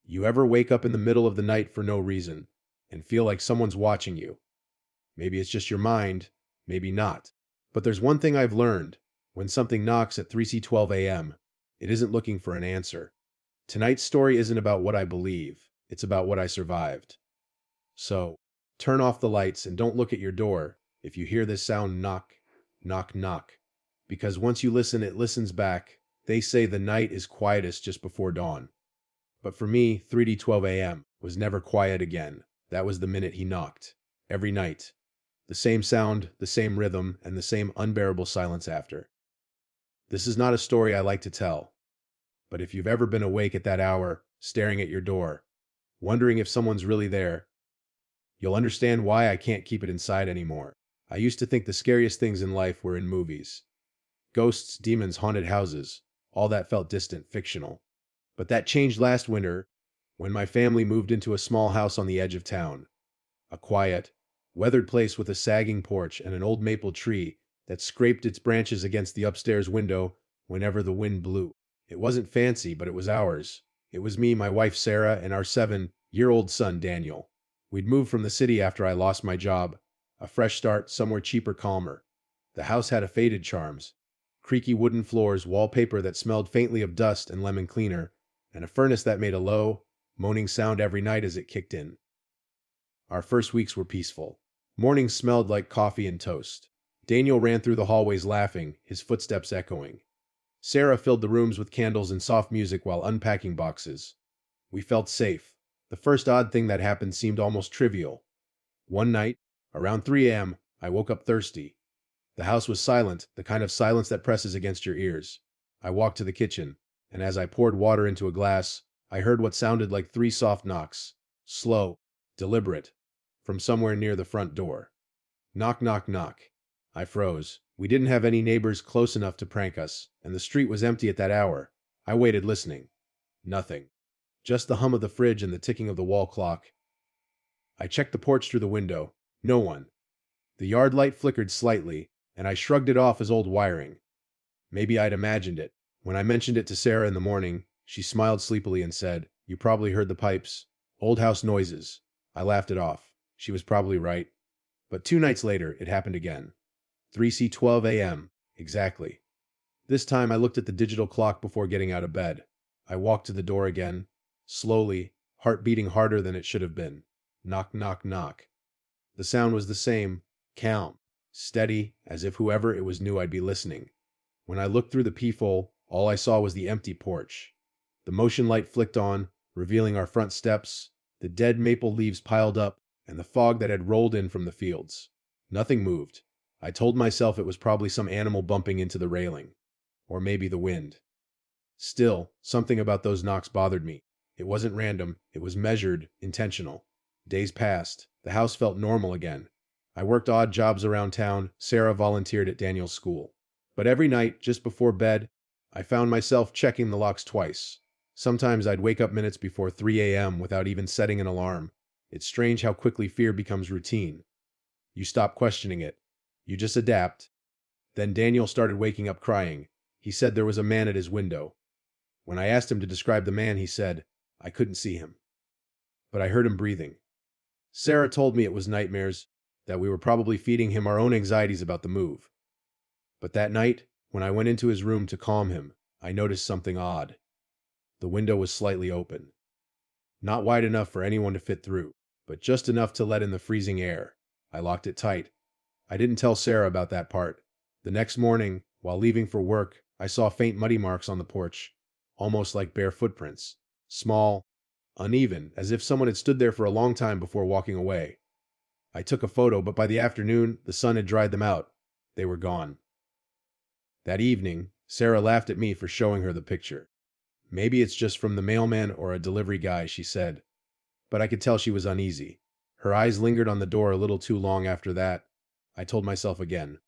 You ever wake up in the middle of the night for no reason and feel like someone's watching you? Maybe it's just your mind, maybe not. But there's one thing I've learned. When something knocks at 3:12 a.m., it isn't looking for an answer. Tonight's story isn't about what I believe, it's about what I survived. So, turn off the lights and don't look at your door if you hear this sound knock, knock, knock. Because once you listen, it listens back. They say the night is quietest just before dawn. But for me, 3:12 a.m. was never quiet again. That was the minute he knocked. Every night. The same sound, the same rhythm, and the same unbearable silence after. This is not a story I like to tell. But if you've ever been awake at that hour, staring at your door, wondering if someone's really there, you'll understand why I can't keep it inside anymore. I used to think the scariest things in life were in movies. Ghosts, demons, haunted houses, all that felt distant, fictional. But that changed last winter when my family moved into a small house on the edge of town. A quiet, weathered place with a sagging porch and an old maple tree that scraped its branches against the upstairs window whenever the wind blew. It wasn't fancy, but it was ours. It was me, my wife Sarah, and our 7-year-old son Daniel. We'd moved from the city after I lost my job. A fresh start, somewhere cheaper, calmer. The house had a faded charms. Creaky wooden floors, wallpaper that smelled faintly of dust and lemon cleaner, and a furnace that made a low, moaning sound every night as it kicked in. Our first weeks were peaceful. Mornings smelled like coffee and toast. Daniel ran through the hallways laughing, his footsteps echoing. Sarah filled the rooms with candles and soft music while unpacking boxes. We felt safe. The first odd thing that happened seemed almost trivial. One night, around 3 a.m., I woke up thirsty. The house was silent, the kind of silence that presses against your ears. I walked to the kitchen, and as I poured water into a glass, I heard what sounded like 3 soft knocks. Slow, deliberate, from somewhere near the front door. Knock, knock, knock. I froze. We didn't have any neighbors close enough to prank us, and the street was empty at that hour. I waited listening. Nothing. Just the hum of the fridge and the ticking of the wall clock. I checked the porch through the window. No one. The yard light flickered slightly, and I shrugged it off as old wiring. Maybe I'd imagined it. When I mentioned it to Sarah in the morning, she smiled sleepily and said, "You probably heard the pipes. Old house noises." I laughed it off. She was probably right. But 2 nights later, it happened again. 3:12 a.m. Exactly. This time I looked at the digital clock before getting out of bed. I walked to the door again. Slowly, heart beating harder than it should have been. Knock, knock, knock. The sound was the same, calm, steady, as if whoever it was knew I'd be listening. When I looked through the peephole, all I saw was the empty porch. The motion light flicked on, revealing our front steps, the dead maple leaves piled up, and the fog that had rolled in from the fields. Nothing moved. I told myself it was probably some animal bumping into the railing. Or maybe the wind. Still, something about those knocks bothered me. It wasn't random, it was measured, intentional. Days passed. The house felt normal again. I worked odd jobs around town. Sarah volunteered at Daniel's school. But every night, just before bed, I found myself checking the locks twice. Sometimes I'd wake up minutes before 3 a.m. without even setting an alarm. It's strange how quickly fear becomes routine. You stop questioning it. You just adapt. Then Daniel started waking up crying. He said there was a man at his window. When I asked him to describe the man, he said, "I couldn't see him. But I heard him breathing." Sarah told me it was nightmares, that we were probably feeding him our own anxieties about the move. But that night, when I went into his room to calm him, I noticed something odd. The window was slightly open. Not wide enough for anyone to fit through, but just enough to let in the freezing air. I locked it tight. I didn't tell Sarah about that part. The next morning, while leaving for work, I saw faint muddy marks on the porch, almost like bare footprints. Small, uneven, as if someone had stood there for a long time before walking away. I took a photo, but by the afternoon, the sun had dried them out. They were gone. That evening, Sarah laughed at me for showing her the picture. "Maybe it's just from the mailman or a delivery guy," she said. But I could tell she was uneasy. Her eyes lingered on the door a little too long after that. I told myself again,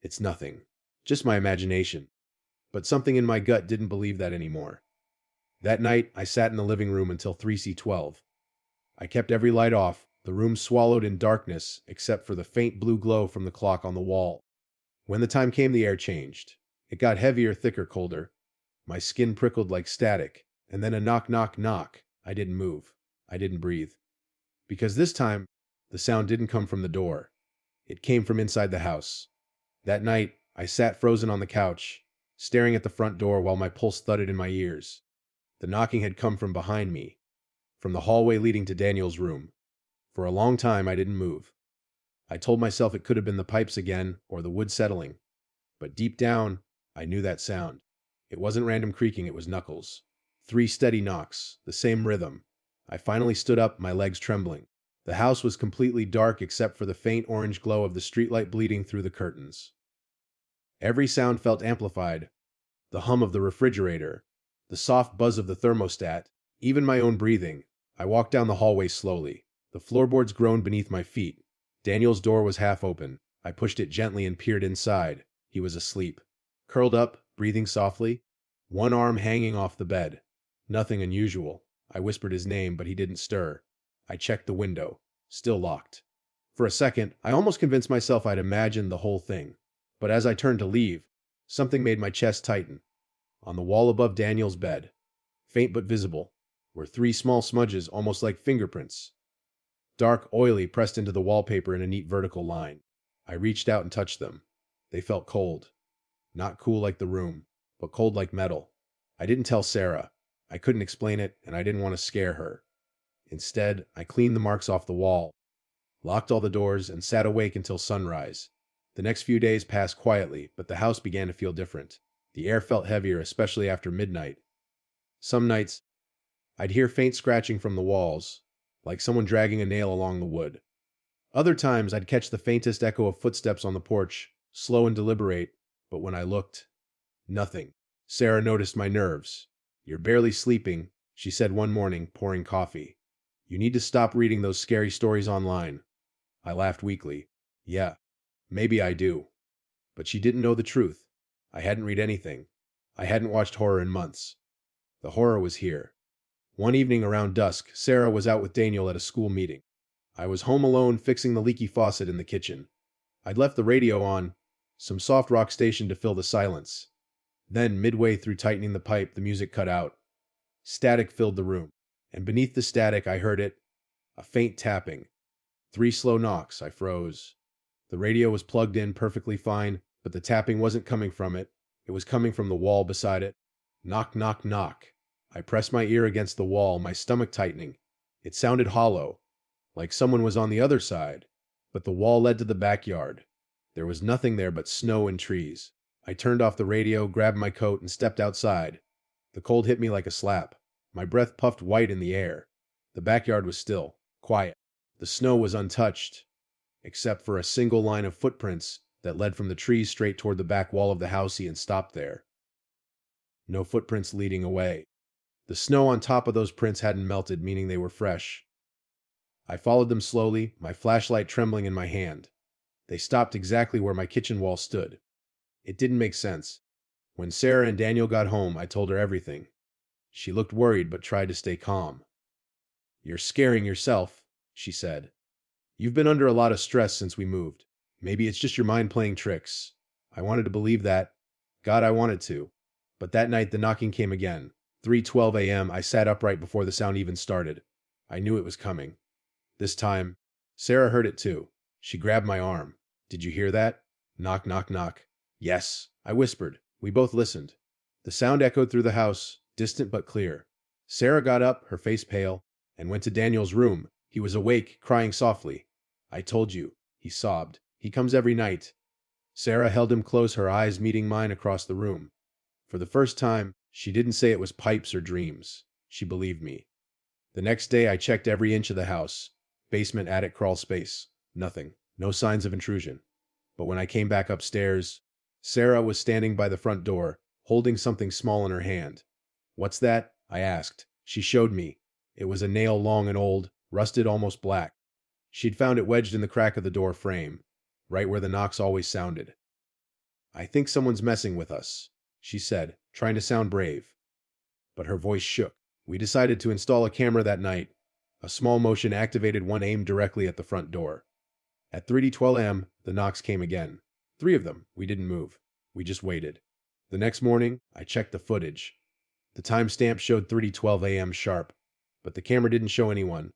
"It's nothing. Just my imagination." But something in my gut didn't believe that anymore. That night, I sat in the living room until 3:12. I kept every light off, the room swallowed in darkness except for the faint blue glow from the clock on the wall. When the time came, the air changed. It got heavier, thicker, colder. My skin prickled like static, and then a knock, knock, knock. I didn't move. I didn't breathe. Because this time, the sound didn't come from the door. It came from inside the house. That night, I sat frozen on the couch, staring at the front door while my pulse thudded in my ears. The knocking had come from behind me, from the hallway leading to Daniel's room. For a long time, I didn't move. I told myself it could have been the pipes again or the wood settling. But deep down, I knew that sound. It wasn't random creaking, it was knuckles. 3 steady knocks, the same rhythm. I finally stood up, my legs trembling. The house was completely dark except for the faint orange glow of the streetlight bleeding through the curtains. Every sound felt amplified. The hum of the refrigerator, the soft buzz of the thermostat, even my own breathing. I walked down the hallway slowly. The floorboards groaned beneath my feet. Daniel's door was half open. I pushed it gently and peered inside. He was asleep, curled up, breathing softly, one arm hanging off the bed. Nothing unusual. I whispered his name, but he didn't stir. I checked the window. Still locked. For a second, I almost convinced myself I'd imagined the whole thing. But as I turned to leave, something made my chest tighten. On the wall above Daniel's bed, faint but visible, were 3 small smudges almost like fingerprints. Dark, oily, pressed into the wallpaper in a neat vertical line. I reached out and touched them. They felt cold. Not cool like the room, but cold like metal. I didn't tell Sarah. I couldn't explain it, and I didn't want to scare her. Instead, I cleaned the marks off the wall, locked all the doors, and sat awake until sunrise. The next few days passed quietly, but the house began to feel different. The air felt heavier, especially after midnight. Some nights, I'd hear faint scratching from the walls, like someone dragging a nail along the wood. Other times, I'd catch the faintest echo of footsteps on the porch, slow and deliberate, but when I looked, nothing. Sarah noticed my nerves. "You're barely sleeping," she said one morning, pouring coffee. "You need to stop reading those scary stories online." I laughed weakly. "Yeah, maybe I do." But she didn't know the truth. I hadn't read anything. I hadn't watched horror in months. The horror was here. One evening around dusk, Sarah was out with Daniel at a school meeting. I was home alone fixing the leaky faucet in the kitchen. I'd left the radio on, some soft rock station to fill the silence. Then, midway through tightening the pipe, the music cut out. Static filled the room, and beneath the static I heard it, a faint tapping. 3 slow knocks. I froze. The radio was plugged in perfectly fine, but the tapping wasn't coming from it. It was coming from the wall beside it. Knock, knock, knock. I pressed my ear against the wall, my stomach tightening. It sounded hollow, like someone was on the other side. But the wall led to the backyard. There was nothing there but snow and trees. I turned off the radio, grabbed my coat, and stepped outside. The cold hit me like a slap. My breath puffed white in the air. The backyard was still, quiet. The snow was untouched, except for a single line of footprints that led from the trees straight toward the back wall of the house and stopped there. No footprints leading away. The snow on top of those prints hadn't melted, meaning they were fresh. I followed them slowly, my flashlight trembling in my hand. They stopped exactly where my kitchen wall stood. It didn't make sense. When Sarah and Daniel got home, I told her everything. She looked worried but tried to stay calm. "You're scaring yourself," she said. "You've been under a lot of stress since we moved. Maybe it's just your mind playing tricks." I wanted to believe that. God, I wanted to. But that night the knocking came again. 3:12 a.m. I sat upright before the sound even started. I knew it was coming. This time, Sarah heard it too. She grabbed my arm. "Did you hear that?" Knock, knock, knock. "Yes," I whispered. We both listened. The sound echoed through the house, distant but clear. Sarah got up, her face pale, and went to Daniel's room. He was awake, crying softly. "I told you," he sobbed. "He comes every night." Sarah held him close, her eyes meeting mine across the room. For the first time, she didn't say it was pipes or dreams. She believed me. The next day, I checked every inch of the house. Basement, attic, crawl space. Nothing. No signs of intrusion. But when I came back upstairs, Sarah was standing by the front door, holding something small in her hand. "What's that?" I asked. She showed me. It was a nail, long and old, rusted, almost black. She'd found it wedged in the crack of the door frame, right where the knocks always sounded. "I think someone's messing with us," she said, trying to sound brave. But her voice shook. We decided to install a camera that night. A small motion activated one aimed directly at the front door. At 3:12 a.m., the knocks came again. 3 of them. We didn't move. We just waited. The next morning, I checked the footage. The timestamp showed 3:12 a.m. sharp. but the camera didn't show anyone.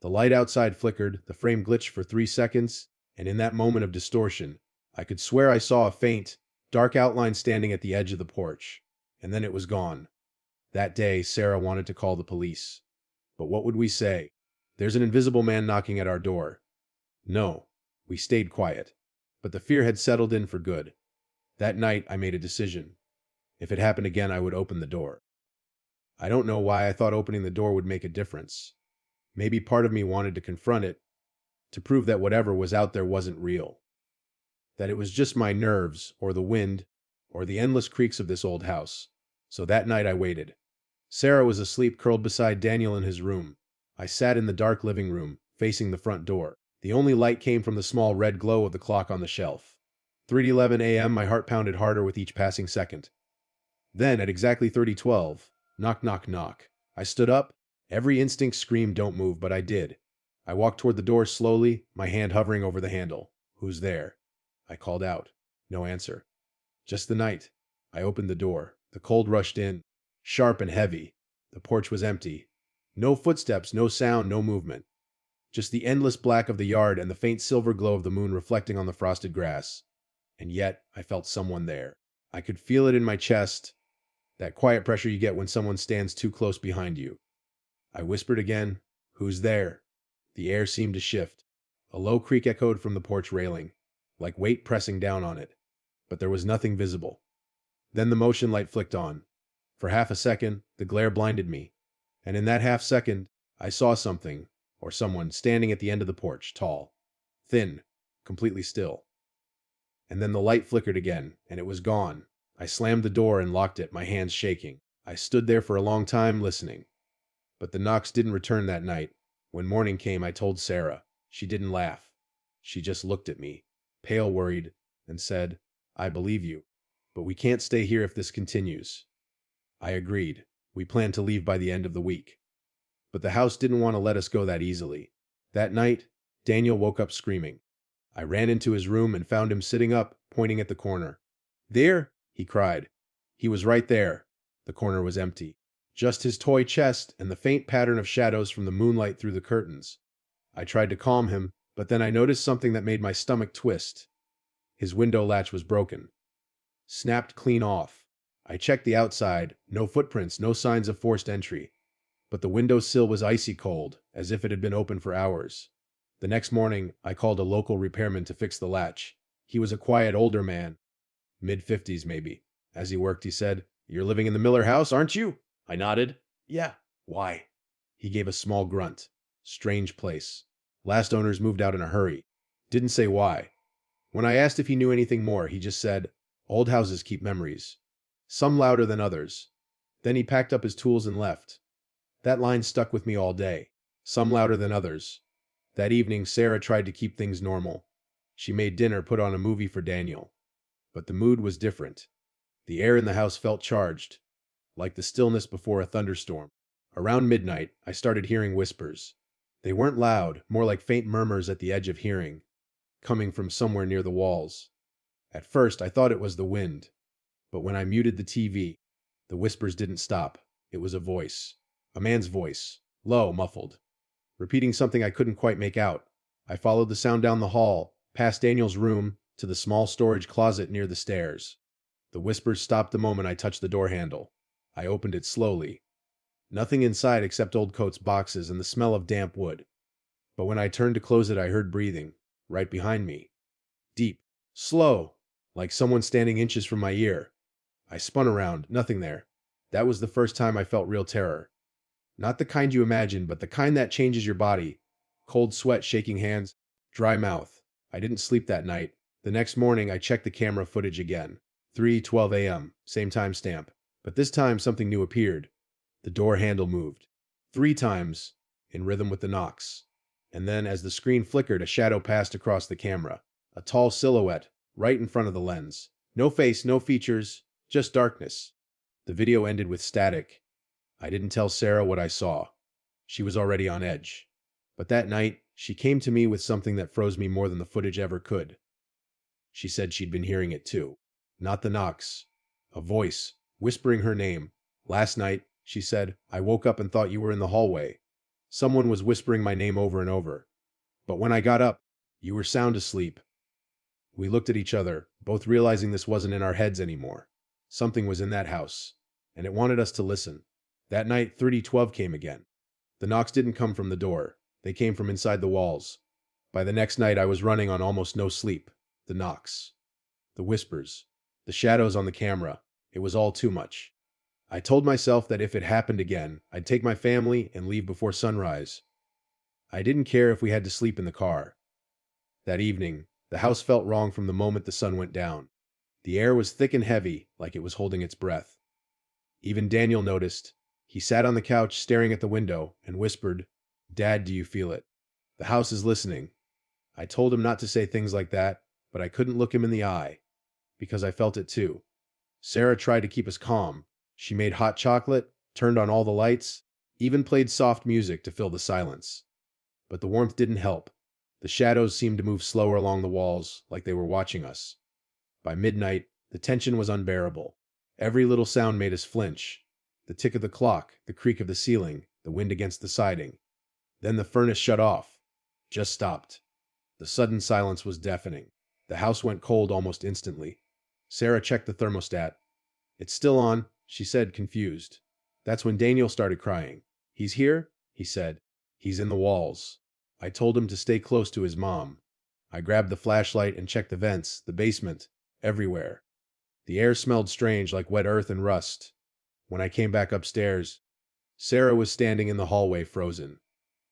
The light outside flickered, the frame glitched for 3 seconds, and in that moment of distortion, I could swear I saw a faint, dark outline standing at the edge of the porch. And then it was gone. That day, Sarah wanted to call the police. But what would we say? There's an invisible man knocking at our door. No, we stayed quiet. But the fear had settled in for good. That night, I made a decision. If it happened again, I would open the door. I don't know why I thought opening the door would make a difference. Maybe part of me wanted to confront it, to prove that whatever was out there wasn't real. That it was just my nerves, or the wind, or the endless creaks of this old house. So that night I waited. Sarah was asleep curled beside Daniel in his room. I sat in the dark living room, facing the front door. The only light came from the small red glow of the clock on the shelf. 3:11 a.m., my heart pounded harder with each passing second. Then, at exactly 30:12, knock, knock, knock. I stood up. Every instinct screamed, don't move, but I did. I walked toward the door slowly, my hand hovering over the handle. Who's there? I called out. No answer. Just the night. I opened the door. The cold rushed in, sharp and heavy. The porch was empty. No footsteps, no sound, no movement. Just the endless black of the yard and the faint silver glow of the moon reflecting on the frosted grass. And yet, I felt someone there. I could feel it in my chest, that quiet pressure you get when someone stands too close behind you. I whispered again, who's there? The air seemed to shift. A low creak echoed from the porch railing, like weight pressing down on it. But there was nothing visible. Then the motion light flicked on. For half a second, the glare blinded me. And in that half second, I saw something, or someone, standing at the end of the porch, tall, thin, completely still. And then the light flickered again, and it was gone. I slammed the door and locked it, my hands shaking. I stood there for a long time, listening. But the knocks didn't return that night. When morning came, I told Sarah. She didn't laugh. She just looked at me, pale, worried, and said, I believe you. But we can't stay here if this continues. I agreed. We planned to leave by the end of the week. But the house didn't want to let us go that easily. That night, Daniel woke up screaming. I ran into his room and found him sitting up, pointing at the corner. There, he cried. He was right there. The corner was empty. Just his toy chest and the faint pattern of shadows from the moonlight through the curtains. I tried to calm him, but then I noticed something that made my stomach twist. His window latch was broken. Snapped clean off. I checked the outside, no footprints, no signs of forced entry. But the window sill was icy cold, as if it had been open for hours. The next morning, I called a local repairman to fix the latch. He was a quiet older man, mid-50s maybe. As he worked, he said, You're living in the Miller house, aren't you? I nodded. Yeah. Why? He gave a small grunt. Strange place. Last owners moved out in a hurry. Didn't say why. When I asked if he knew anything more, he just said, Old houses keep memories. Some louder than others. Then he packed up his tools and left. That line stuck with me all day. Some louder than others. That evening, Sarah tried to keep things normal. She made dinner, put on a movie for Daniel. But the mood was different. The air in the house felt charged, like the stillness before a thunderstorm. Around midnight, I started hearing whispers. They weren't loud, more like faint murmurs at the edge of hearing, coming from somewhere near the walls. At first, I thought it was the wind. But when I muted the TV, the whispers didn't stop. It was a voice. A man's voice. Low, muffled. Repeating something I couldn't quite make out. I followed the sound down the hall, past Daniel's room, to the small storage closet near the stairs. The whispers stopped the moment I touched the door handle. I opened it slowly. Nothing inside except old coats, boxes, and the smell of damp wood. But when I turned to close it, I heard breathing, right behind me. Deep, slow, like someone standing inches from my ear. I spun around, nothing there. That was the first time I felt real terror. Not the kind you imagine, but the kind that changes your body. Cold sweat, shaking hands, dry mouth. I didn't sleep that night. The next morning, I checked the camera footage again. 3:12 a.m., same timestamp. But this time, something new appeared. The door handle moved. 3 times, in rhythm with the knocks. And then, as the screen flickered, a shadow passed across the camera. A tall silhouette, right in front of the lens. No face, no features, just darkness. The video ended with static. I didn't tell Sarah what I saw. She was already on edge. But that night, she came to me with something that froze me more than the footage ever could. She said she'd been hearing it too. Not the knocks. A voice, whispering her name. Last night, She said, "I woke up and thought you were in the hallway. Someone was whispering my name over and over. But when I got up, you were sound asleep." We looked at each other, both realizing this wasn't in our heads anymore. Something was in that house, and it wanted us to listen. That night, 3012 came again. The knocks didn't come from the door. They came from inside the walls. By the next night, I was running on almost no sleep. The knocks, the whispers, the shadows on the camera. It was all too much. I told myself that if it happened again, I'd take my family and leave before sunrise. I didn't care if we had to sleep in the car. That evening, the house felt wrong from the moment the sun went down. The air was thick and heavy, like it was holding its breath. Even Daniel noticed. He sat on the couch staring at the window and whispered, "Dad, do you feel it? The house is listening." I told him not to say things like that, but I couldn't look him in the eye, because I felt it too. Sarah tried to keep us calm. She made hot chocolate, turned on all the lights, even played soft music to fill the silence. But the warmth didn't help. The shadows seemed to move slower along the walls, like they were watching us. By midnight, the tension was unbearable. Every little sound made us flinch. The tick of the clock, the creak of the ceiling, the wind against the siding. Then the furnace shut off. Just stopped. The sudden silence was deafening. The house went cold almost instantly. Sarah checked the thermostat. "It's still on," she said, confused. That's when Daniel started crying. "He's here?" he said. "He's in the walls." I told him to stay close to his mom. I grabbed the flashlight and checked the vents, the basement, everywhere. The air smelled strange, like wet earth and rust. When I came back upstairs, Sarah was standing in the hallway, frozen.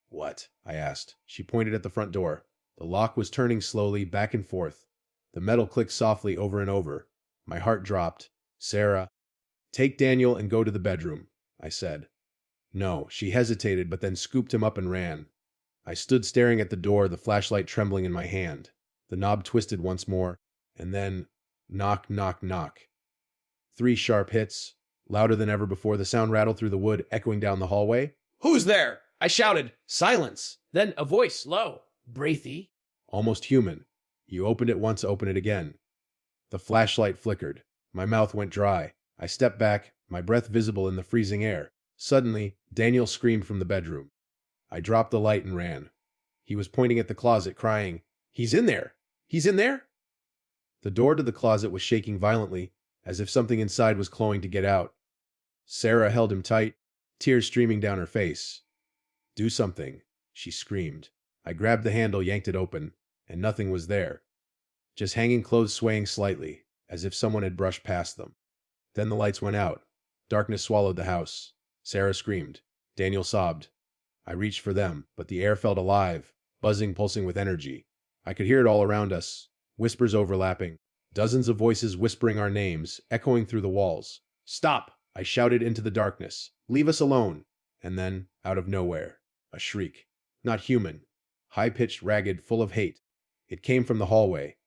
"What?" I asked. She pointed at the front door. The lock was turning slowly, back and forth. The metal clicked softly over and over. My heart dropped. "Sarah, take Daniel and go to the bedroom," I said. "No." She hesitated, but then scooped him up and ran. I stood staring at the door, the flashlight trembling in my hand. The knob twisted once more, and then knock, knock, knock. 3 sharp hits. Louder than ever before, the sound rattled through the wood, echoing down the hallway. "Who's there?" I shouted. Silence. Then a voice, low, breathy. Almost human. You opened it once, open it again. The flashlight flickered. My mouth went dry. I stepped back, my breath visible in the freezing air. Suddenly, Daniel screamed from the bedroom. I dropped the light and ran. He was pointing at the closet, crying, "He's in there! He's in there!" The door to the closet was shaking violently, as if something inside was clawing to get out. Sarah held him tight, tears streaming down her face. "Do something," she screamed. I grabbed the handle, yanked it open, and nothing was there. Just hanging clothes swaying slightly, as if someone had brushed past them. Then the lights went out. Darkness swallowed the house. Sarah screamed. Daniel sobbed. I reached for them, but the air felt alive, buzzing, pulsing with energy. I could hear it all around us, whispers overlapping, dozens of voices whispering our names, echoing through the walls. "Stop!" I shouted into the darkness. "Leave us alone!" And then, out of nowhere, a shriek. Not human. High-pitched, ragged, full of hate. It came from the hallway.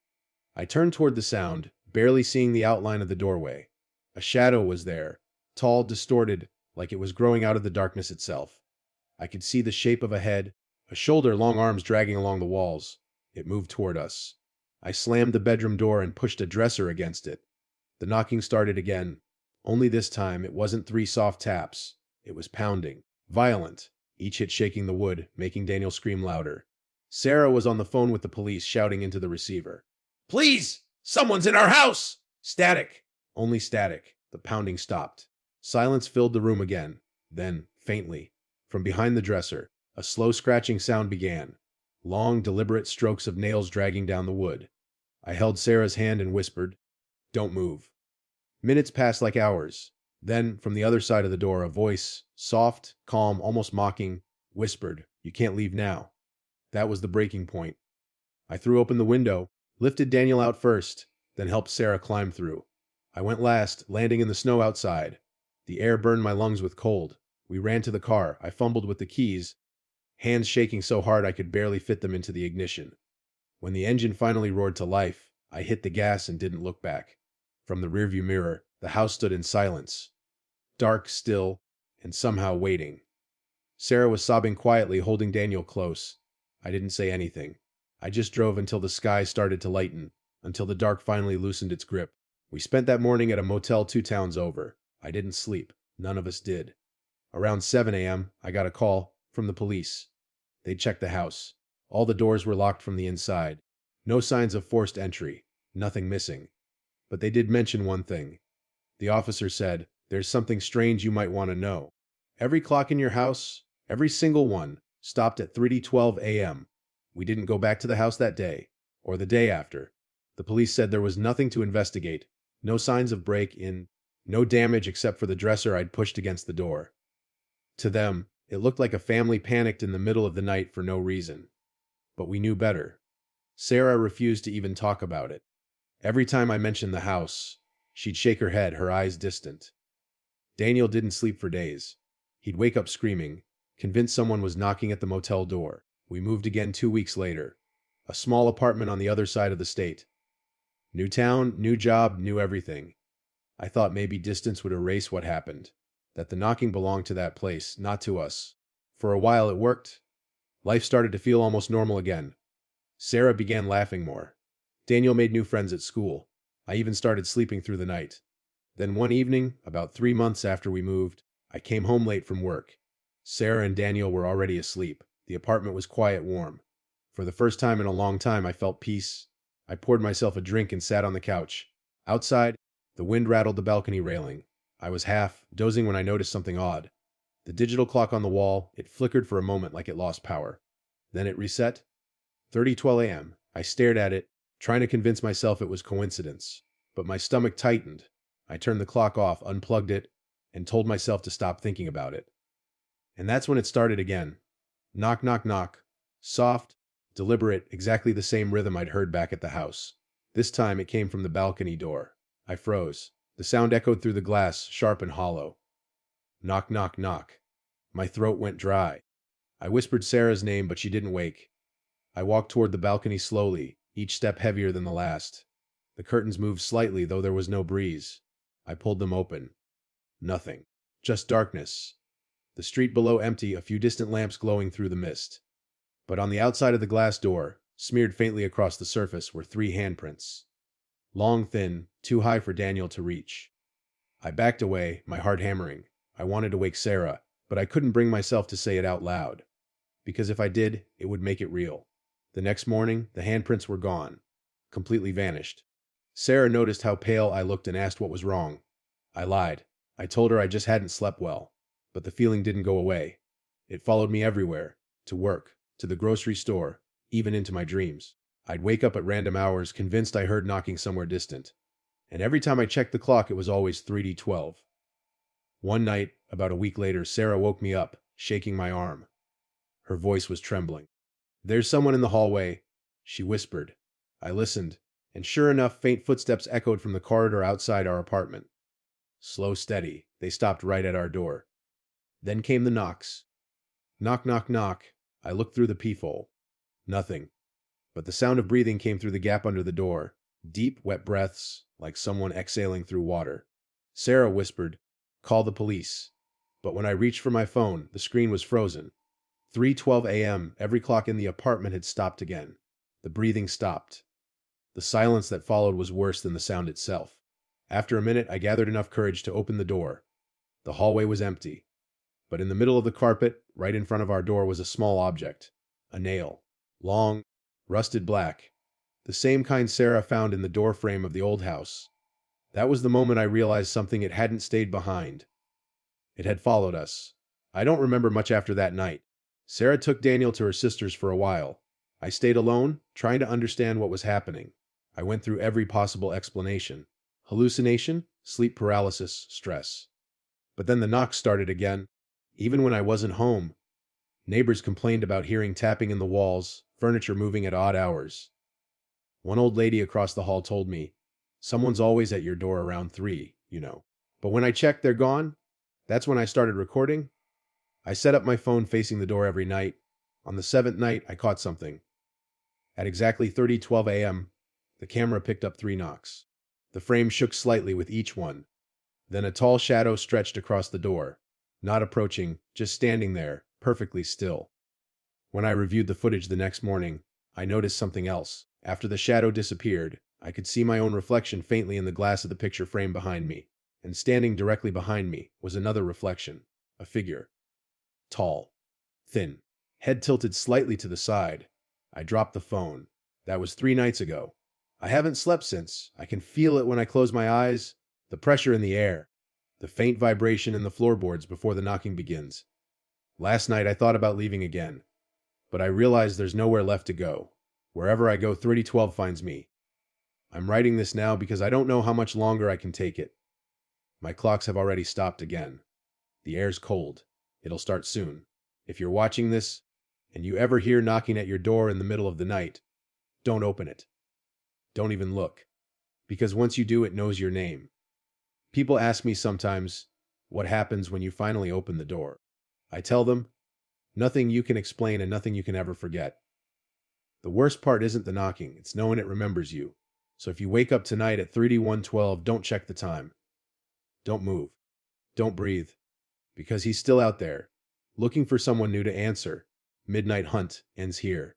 I turned toward the sound, barely seeing the outline of the doorway. A shadow was there, tall, distorted, like it was growing out of the darkness itself. I could see the shape of a head, a shoulder, long arms dragging along the walls. It moved toward us. I slammed the bedroom door and pushed a dresser against it. The knocking started again. Only this time, it wasn't 3 soft taps. It was pounding. Violent. Each hit shaking the wood, making Daniel scream louder. Sarah was on the phone with the police, shouting into the receiver. "Please! Someone's in our house!" Static. Only static. The pounding stopped. Silence filled the room again. Then, faintly, from behind the dresser, a slow scratching sound began. Long, deliberate strokes of nails dragging down the wood. I held Sarah's hand and whispered, "Don't move." Minutes passed like hours. Then, from the other side of the door, a voice, soft, calm, almost mocking, whispered, "You can't leave now." That was the breaking point. I threw open the window, lifted Daniel out first, then helped Sarah climb through. I went last, landing in the snow outside. The air burned my lungs with cold. We ran to the car. I fumbled with the keys, hands shaking so hard I could barely fit them into the ignition. When the engine finally roared to life, I hit the gas and didn't look back. From the rearview mirror, the house stood in silence. Dark, still, and somehow waiting. Sarah was sobbing quietly, holding Daniel close. I didn't say anything. I just drove until the sky started to lighten, until the dark finally loosened its grip. We spent that morning at a motel 2 towns over. I didn't sleep. None of us did. Around 7 a.m., I got a call from the police. They checked the house. All the doors were locked from the inside. No signs of forced entry. Nothing missing. But they did mention one thing. The officer said, "There's something strange you might want to know. Every clock in your house, every single one, stopped at 3:12 a.m. We didn't go back to the house that day, or the day after." The police said there was nothing to investigate, no signs of break-in, no damage except for the dresser I'd pushed against the door. To them, it looked like a family panicked in the middle of the night for no reason. But we knew better. Sarah refused to even talk about it. Every time I mentioned the house, she'd shake her head, her eyes distant. Daniel didn't sleep for days. He'd wake up screaming, convinced someone was knocking at the motel door. We moved again 2 weeks later. A small apartment on the other side of the state. New town, new job, new everything. I thought maybe distance would erase what happened, that the knocking belonged to that place, not to us. For a while it worked. Life started to feel almost normal again. Sarah began laughing more. Daniel made new friends at school. I even started sleeping through the night. Then one evening, about 3 months after we moved, I came home late from work. Sarah and Daniel were already asleep. The apartment was quiet, warm. For the first time in a long time, I felt peace. I poured myself a drink and sat on the couch. Outside, the wind rattled the balcony railing. I was half dozing when I noticed something odd. The digital clock on the wall, it flickered for a moment like it lost power. Then it reset. 3:12 a.m. I stared at it, trying to convince myself it was coincidence. But my stomach tightened. I turned the clock off, unplugged it, and told myself to stop thinking about it. And that's when it started again. Knock, knock, knock. Soft, deliberate, exactly the same rhythm I'd heard back at the house. This time it came from the balcony door. I froze. The sound echoed through the glass, sharp and hollow. Knock, knock, knock. My throat went dry. I whispered Sarah's name, but she didn't wake. I walked toward the balcony slowly, each step heavier than the last. The curtains moved slightly, though there was no breeze. I pulled them open. Nothing. Just darkness. The street below empty, a few distant lamps glowing through the mist. But on the outside of the glass door, smeared faintly across the surface, were 3 handprints. Long, thin, too high for Daniel to reach. I backed away, my heart hammering. I wanted to wake Sarah, but I couldn't bring myself to say it out loud. Because if I did, it would make it real. The next morning, the handprints were gone. Completely vanished. Sarah noticed how pale I looked and asked what was wrong. I lied. I told her I just hadn't slept well. But the feeling didn't go away. It followed me everywhere. To work, to the grocery store, even into my dreams. I'd wake up at random hours, convinced I heard knocking somewhere distant. And every time I checked the clock, it was always 3:12. One night, about a week later, Sarah woke me up, shaking my arm. Her voice was trembling. "There's someone in the hallway," she whispered. I listened, and sure enough, faint footsteps echoed from the corridor outside our apartment. Slow, steady, they stopped right at our door. Then came the knocks. Knock, knock, knock. I looked through the peephole. Nothing. But the sound of breathing came through the gap under the door. Deep, wet breaths, like someone exhaling through water. Sarah whispered, "Call the police." But when I reached for my phone, the screen was frozen. 3:12 a.m., every clock in the apartment had stopped again. The breathing stopped. The silence that followed was worse than the sound itself. After a minute, I gathered enough courage to open the door. The hallway was empty. But in the middle of the carpet, right in front of our door, was a small object. A nail. Long, rusted black. The same kind Sarah found in the door frame of the old house. That was the moment I realized something. It hadn't stayed behind. It had followed us. I don't remember much after that night. Sarah took Daniel to her sister's for a while. I stayed alone, trying to understand what was happening. I went through every possible explanation. Hallucination, sleep paralysis, stress. But then the knocks started again. Even when I wasn't home. Neighbors complained about hearing tapping in the walls, furniture moving at odd hours. One old lady across the hall told me, "Someone's always at your door around 3, you know." But when I checked, they're gone. That's when I started recording. I set up my phone facing the door every night. On the 7th night, I caught something. At exactly 3:12 a.m., the camera picked up 3 knocks. The frame shook slightly with each one. Then a tall shadow stretched across the door. Not approaching, just standing there, perfectly still. When I reviewed the footage the next morning, I noticed something else. After the shadow disappeared, I could see my own reflection faintly in the glass of the picture frame behind me. And standing directly behind me was another reflection. A figure. Tall. Thin. Head tilted slightly to the side. I dropped the phone. That was 3 nights ago. I haven't slept since. I can feel it when I close my eyes. The pressure in the air. The faint vibration in the floorboards before the knocking begins. Last night I thought about leaving again, but I realized there's nowhere left to go. Wherever I go, 3012 finds me. I'm writing this now because I don't know how much longer I can take it. My clocks have already stopped again. The air's cold. It'll start soon. If you're watching this, and you ever hear knocking at your door in the middle of the night, don't open it. Don't even look. Because once you do, it knows your name. People ask me sometimes, what happens when you finally open the door? I tell them, nothing you can explain and nothing you can ever forget. The worst part isn't the knocking, it's knowing it remembers you. So if you wake up tonight at 3D112, don't check the time. Don't move. Don't breathe. Because he's still out there, looking for someone new to answer. Midnight Hunt ends here.